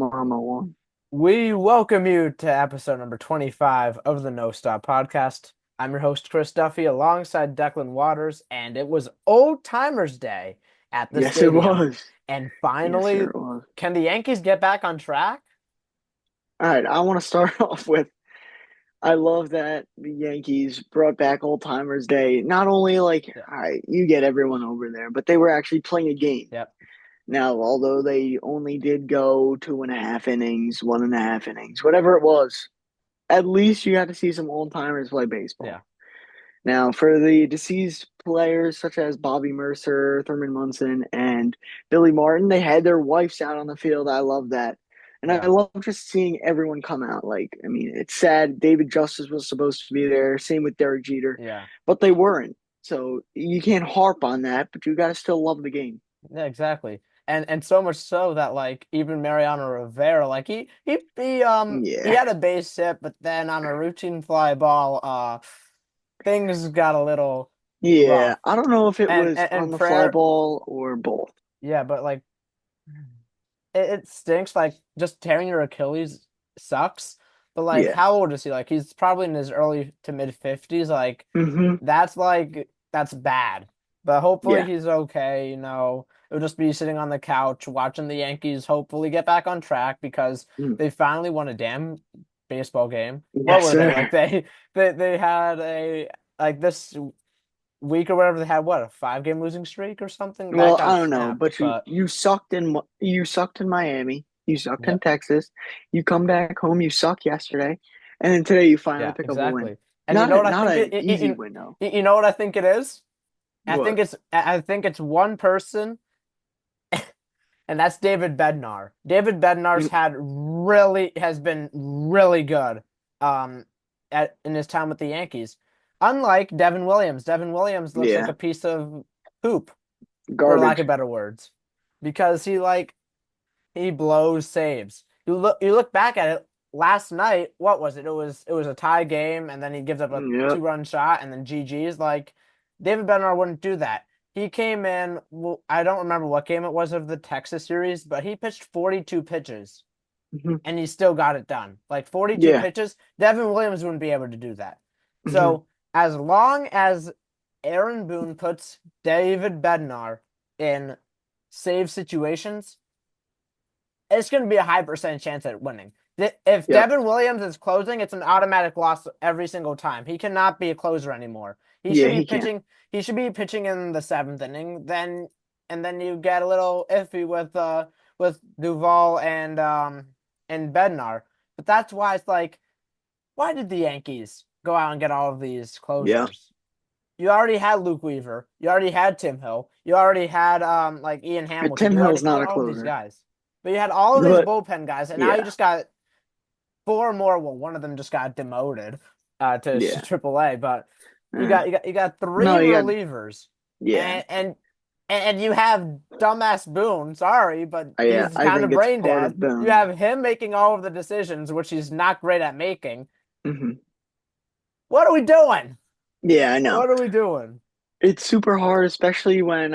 Mama one. We welcome you to episode number 25 of the No Stop Podcast. I'm your host, Chris Duffy, alongside Declan Waters, and it was Old Timers Day at the Yes, it stadium. was. And Yes, sir, finally, it was. can the Yankees get back on track? All right, I want to start off with I love that the Yankees brought back Old Timers Day. Not only Yeah. all right, you get everyone over there, but they were actually playing a game. Yep. Now, although they only did go 2.5 innings, 1.5 innings, whatever it was, at least you got to see some old timers play baseball. Yeah. Now, for the deceased players such as Bobby Mercer, Thurman Munson, and Billy Martin, they had their wives out on the field. I love that. And I Yeah. love just seeing everyone come out. It's sad. David Justice was supposed to be there. Same with Derek Jeter, Yeah. but they weren't. So you can't harp on that, but you got to still love the game. Yeah, exactly. And so much so that even Mariano Rivera, he Yeah. had a base hit, but then on a routine fly ball, things got a little Yeah. rough. I don't know if it And was and, on and the fly prayer, ball or both. yeah, but it stinks. Like just tearing your Achilles sucks. But Yeah. how old is he? Like he's probably in his early to mid 50s. Hmm. That's bad. But hopefully Yeah. he's okay. It'll just be sitting on the couch watching the Yankees hopefully get back on track because Mm. they finally won a damn baseball game. What Yes, were they? Like sir. they had a like this week or whatever they had what a 5 game losing streak or something that Well, got I don't know, snapped. but you But you sucked in you sucked in Miami, you sucked yeah, in Texas, you come back home, you suck yesterday, and then today you finally yeah, pick up a win. exactly. And you Not know a what I not think an easy win though. you know what I think it is? What? I think it's one person, and that's David Bednar. David Bednar's Mm. has been really good in his time with the Yankees. Unlike Devin Williams. Devin Williams looks like Yeah, a piece of poop, for lack of garbage. better words. Because he blows saves. You look back at it last night, what was it? It was a tie game and then he gives up a Yep. two-run shot and then GG's David Bednar wouldn't do that. He came in, well, I don't remember what game it was of the Texas series, but he pitched 42 pitches Hmm. and he still got it done. Like 42 Yeah. pitches, Devin Williams wouldn't be able to do that. Hmm. So, as long as Aaron Boone puts David Bednar in save situations, it's going to be a high percentage chance at winning. If Yep. Devin Williams is closing, it's an automatic loss every single time. He cannot be a closer anymore. He should Yeah, be he can't. pitching. He should be pitching in the seventh inning. Then you get a little iffy with Duvall and Bednar. But that's why it's why did the Yankees go out and get all of these Yeah. closers? You already had Luke Weaver. You already had Tim Hill. You already had Ian But Hamilton. Tim You Hill's already had not a all of these closer. guys. But you had all of these But bullpen guys, and now you yeah, just got four more. Well, one of them just got demoted to yeah. AAA, but you Uh, got you got you got three no, you got relievers, yeah. and and and you have dumbass Boone. Sorry, but Yeah, he's I kind think of it's brain part dead. of You Boone. have him making all of the decisions, which he's not great at making. Hmm. What are we doing? Yeah, I know. What are we doing? It's super hard, especially when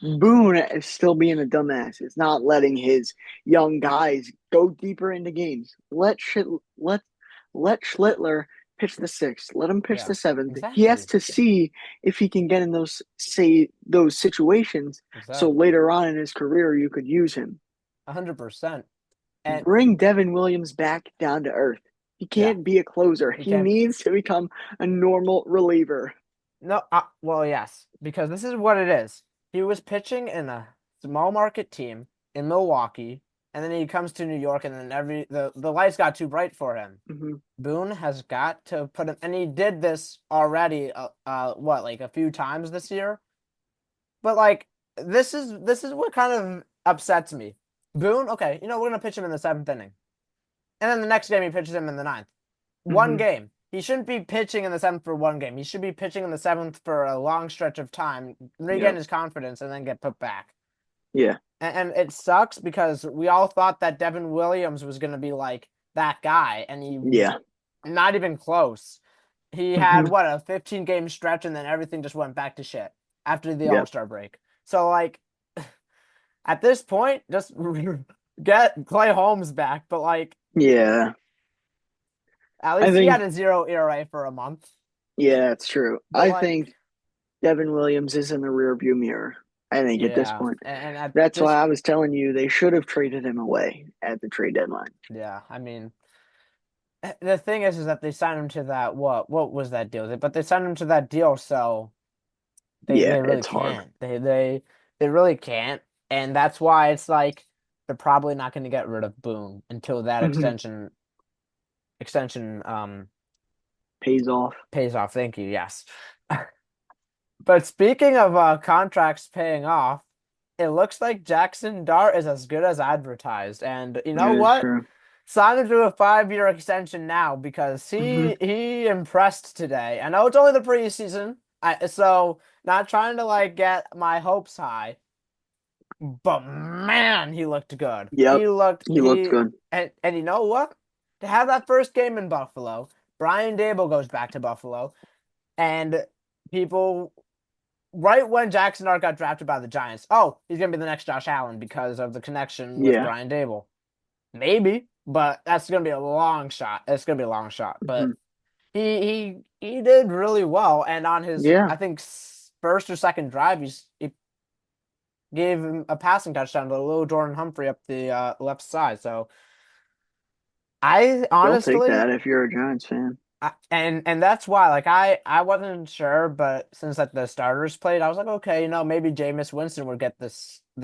Boone is still being a dumbass. It's not letting his young guys go deeper into games. Let Schlittler pitch the sixth. Let him pitch Yeah, the seventh. He has exactly, to see if he can get in those situations. So exactly, later on in his career, you could use him. 100%. And Bring Devin Williams back down to earth. He yeah, can't be a closer. he He can. needs to become a normal reliever. No, well, yes, because this is what it is. He was pitching in a small market team in Milwaukee, and then he comes to New York, and then the lights got too bright for him. Hmm. Boone has got to put him, and he did this already. What like a few times this year, but this is what kind of upsets me. Boone, okay, we're gonna pitch him in the seventh inning, and then the next game he pitches him in the ninth. One Hmm. game. He shouldn't be pitching in the seventh for one game. He should be pitching in the seventh for a long stretch of time, regain Yep. his confidence, and then get put back. Yeah. And it sucks because we all thought that Devin Williams was going to be like that guy, and he Yeah. not even close. He had Hmm. what a 15 game stretch, and then everything just went back to shit after the All Yep. Star break. So at this point, just get Clay Holmes back, but like Yeah, at I least he had think a 0 ERA for a month. yeah, it's true. But I like, think Devin Williams is in the rearview mirror. I think at this yeah, point. and at That's why this, I was telling you they should have traded him away at the trade deadline. yeah, I mean, the thing is that they signed him to that what was that deal? But they signed him to that deal, so Yeah, they really it's hard. can't. They really can't, and that's why it's like they're probably not going to get rid of Boone until that Mhm. extension Pays off. pays off. Thank you. Yes. But speaking of contracts paying off, it looks like Jackson Dart is as good as advertised. And you know That is what? true. Sign him to a 5-year extension now because Hmm. he impressed today. I know it's only the preseason, so not trying to like get my hopes high, but man, he looked good. Yep, he looked He good. and you know what? To have that first game in Buffalo, Brian Dable goes back to Buffalo, and people right when Jackson Dart got drafted by the Giants. Oh, he's gonna be the next Josh Allen because of the connection with Yeah. Brian Dable. Maybe, but that's gonna be a long shot. It's gonna be a long shot. Hmm. But he did really well, and on his Yeah. I think first or second drive, he gave him a passing touchdown to little Jordan Humphrey up the left side. So I You'll take honestly that if you're a Giants fan. and that's why like I wasn't sure, but since like the starters played, I was like, okay, maybe Jameis Winston would get the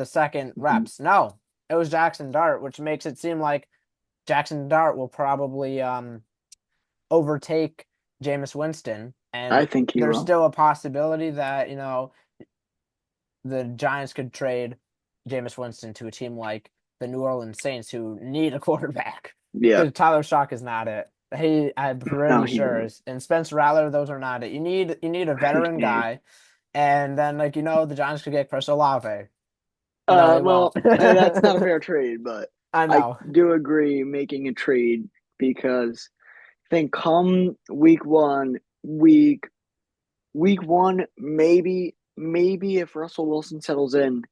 second Mhm. reps. No, it was Jackson Dart, which makes it seem like Jackson Dart will probably overtake Jameis Winston, I and think he there's will. still a possibility that the Giants could trade Jameis Winston to a team like the New Orleans Saints who need a quarterback Yeah. because Tyler Shock is not it. I'm No, pretty he sure, isn't. and Spencer Rattler, those are not it. You need a veteran Yeah. guy, and then the Giants could get Chris Olave. No, they won't. Well, that's not a fair trade, but I I know. do agree making a trade because I think come week one, maybe if Russell Wilson settles in,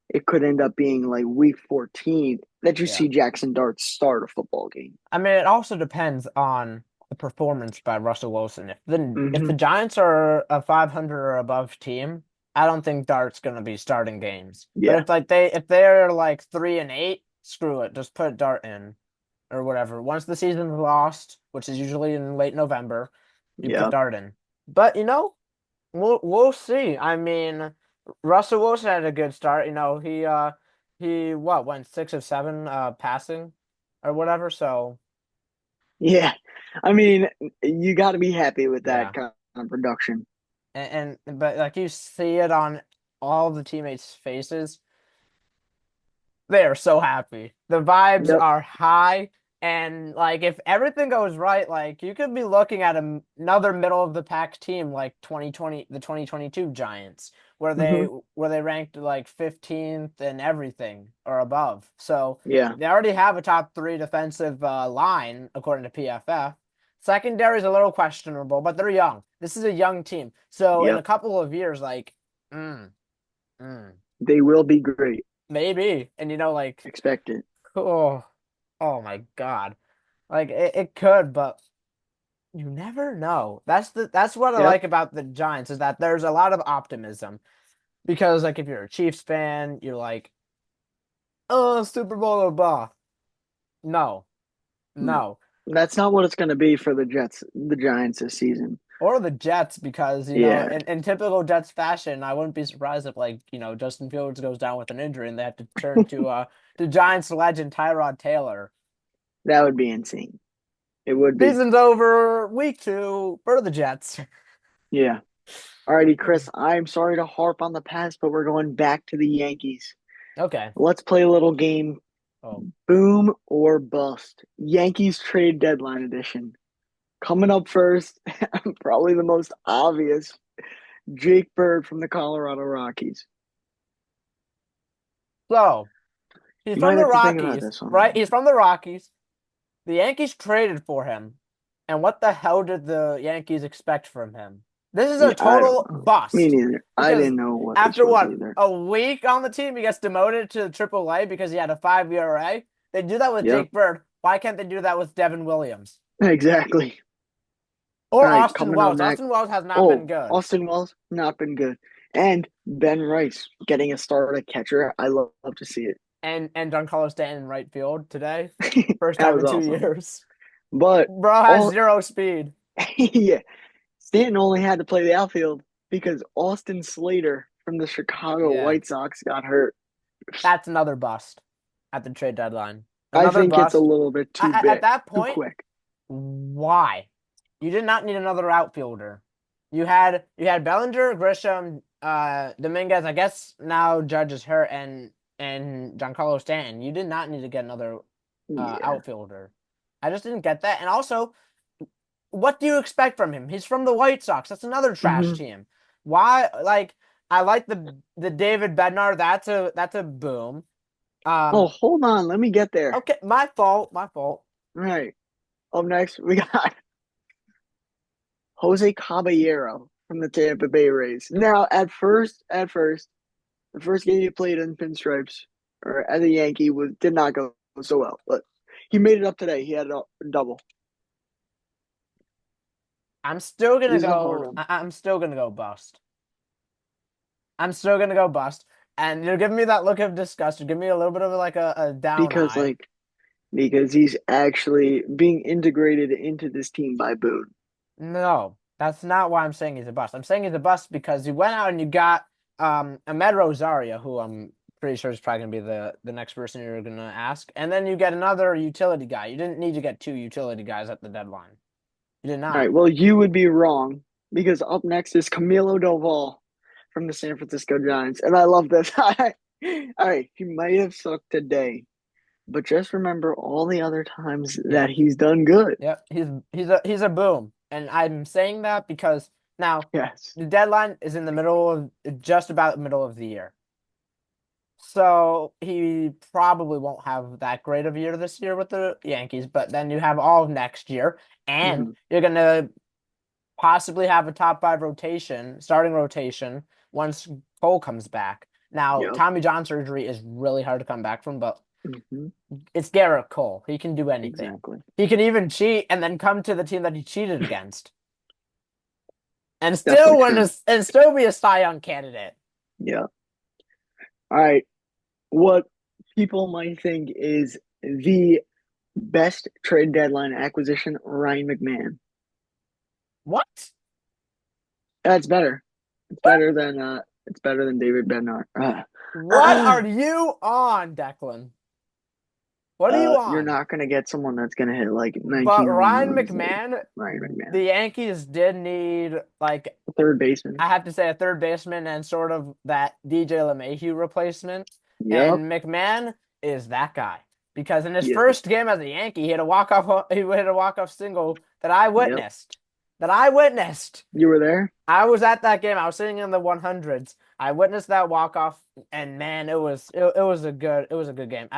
it could end up being like week 14 that you Yeah. see Jackson Dart start a football game. I mean, it also depends on the performance by Russell Wilson. If the Hmm. Giants are a 500 or above team, I don't think Dart's going to be starting games. But Yeah. if they're like 3-8, screw it, just put Dart in or whatever. Once the season's lost, which is usually in late November, you put Yeah. Dart in. But we'll see. I mean, Russell Wilson had a good start. He what went 6 of 7 passing or whatever. So. Yeah. I mean, you got to be happy with that Yeah. kind of production. But like you see it on all the teammates' faces, they are so happy. The vibes Yep. are high, and like if everything goes right, like you could be looking at another middle of the pack team like 2020, the 2022 Giants, where they Hmm. where they ranked like 15th and everything or above. So Yeah. they already have a top three defensive line according to PFF. Secondary is a little questionable, but they're young. This is a young team, so in a Yep. couple of years, like. Mm, mm. They will be great. Maybe. And like, Expect it. oh, oh my God. Like it could, but you never know. That's what I Yep. like about the Giants is that there's a lot of optimism. Because like if you're a Chiefs fan, you're like, oh, Super Bowl or blah. No, No. no. That's not what it's going to be for the Giants this season. Or the Jets, because Yeah. in typical Jets fashion, I wouldn't be surprised if like, Justin Fields goes down with an injury and they have to turn to Giants legend Tyrod Taylor. That would be insane. It would be. Season's over, week 2 for the Jets. Yeah. Alrighty, Chris, I'm sorry to harp on the past, but we're going back to the Yankees. Okay. Let's play a little game. Oh, Boom or bust. Yankees trade deadline edition. Coming up first, probably the most obvious, Jake Bird from the Colorado Rockies. so he's You from might the have to think about Rockies, this one a right? little He's bit. from the Rockies. The Yankees traded for him. And what the hell did the Yankees expect from him? This is a Yeah, I don't total know. Me bust neither. I because didn't know what this after was what, either. a week on the team, he gets demoted to AAA because he had a 5 ERA. They do that with Yep, Jake Bird. Why can't they do that with Devin Williams exactly. or All right, Austin coming up Wells? next. Austin Wells has not been Oh, good. Austin Wells, not been good. And Ben Rice getting a start at catcher. I love to see it. And Giancarlo Stanton in right field today. First That time was in two awesome. years. But Bro has all, zero speed. yeah, Stanton only had to play the outfield because Austin Slater from the Chicago Yeah. White Sox got hurt. That's another bust at the trade deadline. I Another think it's a bust. little bit too At bit, that too point, quick. why? You did not need another outfielder. You had Bellinger, Grisham, Dominguez. I guess now Judge is hurt and Giancarlo Stanton. You did not need to get another Yeah. outfielder. I just didn't get that. And also, what do you expect from him? He's from the White Sox. That's another trash Hmm. team. Why? Like I like the David Bednar. That's a boom. Oh, Um, hold on. Let me get there. okay, my fault. My fault. All right. Up next, we got Jose Caballero from the Tampa Bay Rays. Now, at first, the first game he played in pinstripes or as a Yankee was did not go so well, but he made it up today. He had a double. I'm still gonna This is a hard go. one I'm still gonna go bust. I'm still gonna go bust. And you're giving me that look of disgust. You're giving me a little bit of like a down because eye. like because he's actually being integrated into this team by Boone. No, that's not why I'm saying he's a bust. I'm saying he's a bust because you went out and you got Ahmed Rosario, who I'm pretty sure is probably gonna be the next person you're gonna ask, and then you get another utility guy. You didn't need to get two utility guys at the deadline. You did All not. right, well you would be wrong because up next is Camilo Doval from the San Francisco Giants, and I love this. All right, he might have sucked today, but just remember all the other times Yeah. that he's done good. Yep, he's a boom, and I'm saying that because now Yes. the deadline is in the middle of just about the middle of the year, so he probably won't have that great of a year this year with the Yankees. But then you have all of next year, and Hmm. you're gonna possibly have a top five rotation, starting rotation once Cole comes back. Now, Yep. Tommy John surgery is really hard to come back from, but Hmm. it's Garrett Cole. He can do anything. Exactly. He can even cheat and then come to the team that he cheated against and Definitely still win true. a, and still be a Cy Young candidate. Yeah. All right. What people might think is the best trade deadline acquisition, Ryan McMahon. What? That's better. What? It's better than David Bednar. What are you on, Declan? What are you You're on? not gonna get someone that's gonna hit like But 19 home Ryan runs like McMahon, Ryan the McMahon. Yankees did need like Third baseman. I have to say a third baseman and sort of that DJ LeMahieu replacement. Yep. And McMahon is that guy because in his Yeah. first game as a Yankee, he hit a walk off single that I Yep. witnessed. That I witnessed. You were there? I was at that game. I was sitting in the 100s. I witnessed that walk off, and man, it was a good game.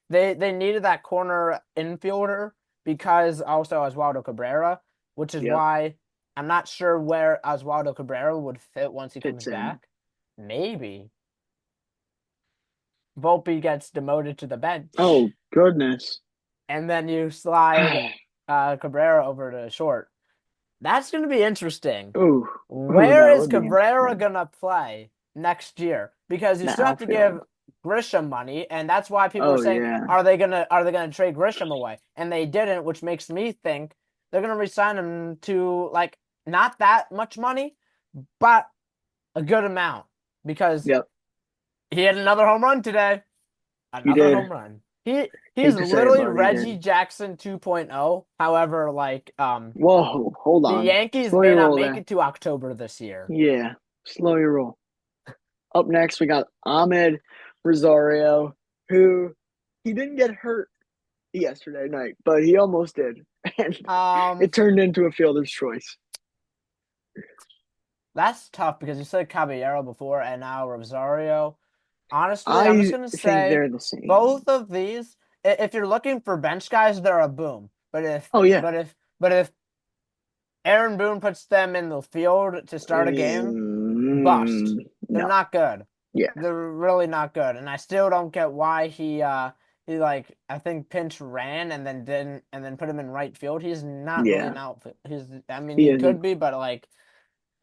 They needed that corner infielder because also Oswaldo Cabrera, which is Yep. why I'm not sure where Oswaldo Cabrera would fit once he comes Fits in. back. Maybe Volpe gets demoted to the bench, Oh goodness. and then you slide Cabrera over to short. That's going to be interesting. Oh, oh, Where that is would be Cabrera interesting. gonna play next year? Because you The still have to give outfield. Grisham money, and that's why people are Oh saying, yeah. are they gonna trade Grisham away? And they didn't, which makes me think they're gonna resign him to like not that much money, but a good amount because Yep. he had another home run today. He Another did. home run. He's Hate to say it, literally but he Reggie did. Jackson 2.0. However, like Whoa, hold the on. Yankees Slow may your not roll make there. it to October this year. Yeah. Slow your roll. Up next, we got Ahmed Rosario, who he didn't get hurt yesterday night, but he almost did. And Um, it turned into a fielder's choice. That's tough because you said Caballero before and now Rosario. Honestly, I'm just I gonna think say they're the same. both of these, if you're looking for bench guys, they're a boom. Oh, yeah. But if Aaron Boone puts them in the field to start a game, bust. They're No. not good. Yeah. They're really not good. And I still don't get why he he like I think pinch ran and then didn't and then put him in right field. He's not really Yeah, an outfit. He's I mean he he isn't. could be, but like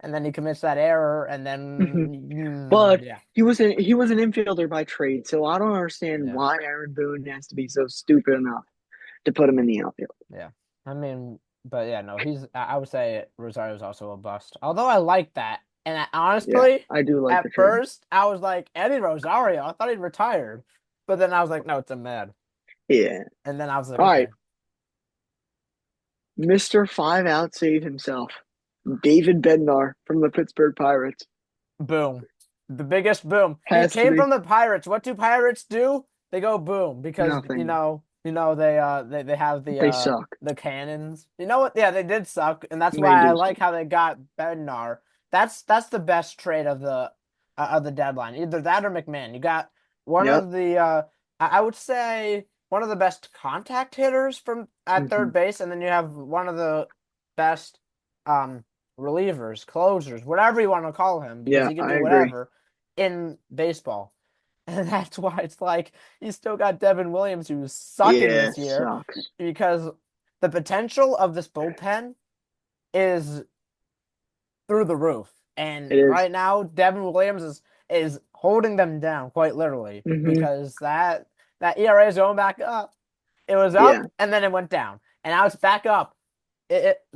and then he commits that error and Mhm. then But yeah. he was an infielder by trade, so I don't understand Yeah. why Aaron Boone has to be so stupid enough to put him in the outfield. Yeah. I mean, but yeah, no, I would say Rosario's also a bust. Although I like that. And Yeah, honestly, I do like the at trade. first I was like, Eddie Rosario, I thought he'd retired. But then I was like, no, it's a mad. Yeah. And then I was like, All right, okay, Mr. Five Out saved himself. David Bednar from the Pittsburgh Pirates. boom. The biggest boom. He Has to came be from the Pirates. What do Pirates do? They go boom because nothing. they have They suck. the cannons. You know what? Yeah, they did suck, and that's They why I do like suck. how they got Bednar. That's the best trade of the deadline. Either that or McMahon. You got one Yep. of the I would say one of the best contact hitters from at Hmm. third base, and then you have one of the best um relievers, closers, whatever you want to call him, because Yeah, he can I do agree. whatever in baseball. And that's why it's like you still got Devin Williams who's sucking Yeah, this year sucks. because the potential of this bullpen is through the roof. And It is. right now, Devin Williams is holding them down quite literally Hmm. because that ERA is going back up. It was Yeah. up and then it went down, and now it's back up.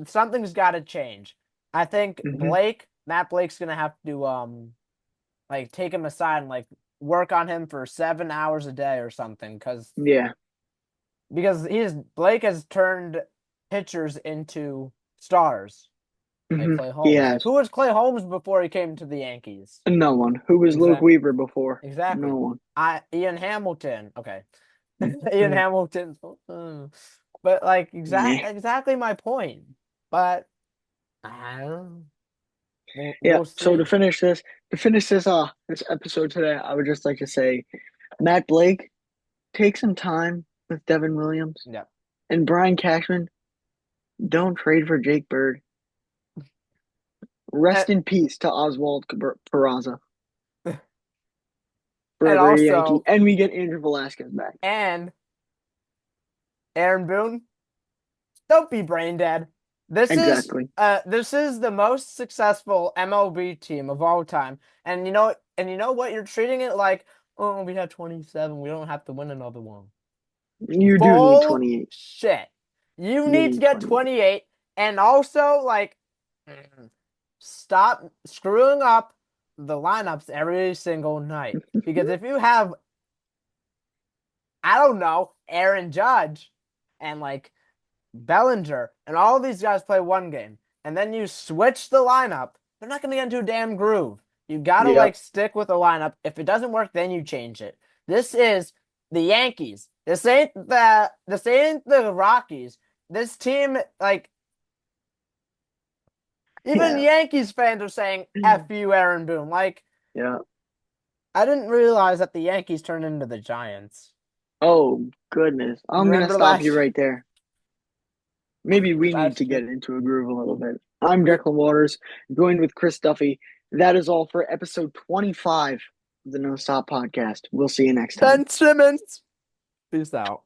Something's got to change. I think Hmm. Matt Blake's gonna have to like take him aside and like work on him for 7 hours a day or something Yeah. because he's Blake has turned pitchers into stars like Hmm. Clay He Holmes. Like has. who was Clay Holmes before he came to the Yankees? No one. Who was Luke Exactly. Weaver before? No Exactly. one. Ian Hamilton. Okay. Ian Mhm. Hamilton. But like Meh. exactly my point. But I don't know. Yeah. We'll So to see. finish this, this episode today, I would just like to say, Matt Blake, take some time with Devin Williams Yeah. and Brian Cashman. Don't trade for Jake Bird. And, Rest in peace to Oswald Peraza, and forever a Yankee, also and we get Andrew Velasquez back. and Aaron Boone, don't be brain dead. Exactly. This is the most successful MLB team of all time. And you know what? You're treating it like, oh, we have 27. We don't have to win another one. You do need 28. Bullshit. You You need to need get 28. 28 and also like stop screwing up the lineups every single night. Because if you have, I don't know, Aaron Judge and like Bellinger, and all these guys play one game, and then you switch the lineup, they're not going to get into a damn groove. You got to like Yep. stick with the lineup. If it doesn't work, then you change it. This is the Yankees. This ain't the Rockies. This team, like even Yeah. Yankees fans are saying "F you, Aaron Boone." Like Yeah. I didn't realize that the Yankees turned into the Giants. Oh, goodness. I'm going to Remember stop you last right there. Maybe we need to last get year? into a groove a little bit. I'm Declan Waters, joined with Chris Duffy. That is all for episode 25 of the No Stop Podcast. We'll see you next time. Ben Simmons. Peace out.